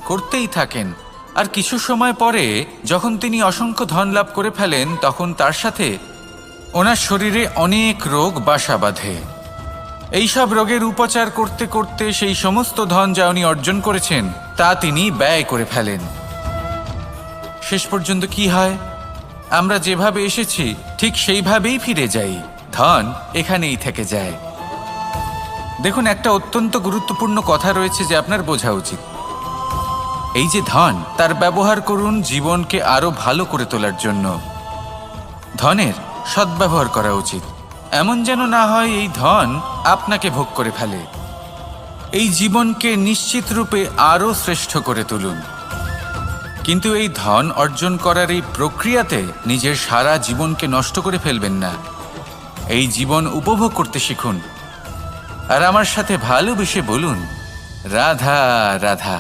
করতেই থাকেন। আর কিছু সময় পরে যখন তিনি অসংখ্য ধন লাভ করে ফেলেন, তখন তার সাথে ওনার শরীরে অনেক রোগ বাসা বাঁধে। এইসব রোগের উপচার করতে করতে সেই সমস্ত ধন যা উনি অর্জন করেছেন তা তিনি ব্যয় করে ফেলেন। শেষ পর্যন্ত কি হয়? আমরা যেভাবে এসেছি ঠিক সেইভাবেই ফিরে যাই, ধন এখানেই থেকে যায়। দেখুন, একটা অত্যন্ত গুরুত্বপূর্ণ কথা রয়েছে যে আপনার বোঝা উচিত। এই যে ধন, তার ব্যবহার করুন জীবনকে আরো ভালো করে তোলার জন্য। ধনের সদ্ব্যবহার করা উচিত, এমন যেন না হয় এই ধন আপনাকে ভোগ করে ফেলে। এই জীবনকে নিশ্চিত রূপে আরো শ্রেষ্ঠ করে তুলুন। কিন্তু এই ধন অর্জন করার এই প্রক্রিয়াতে নিজের সারা জীবনকে নষ্ট করে ফেলবেন না। এই জীবন উপভোগ করতে শিখুন। আর আমার সাথে ভালোবেসে বলুন, রাধা রাধা।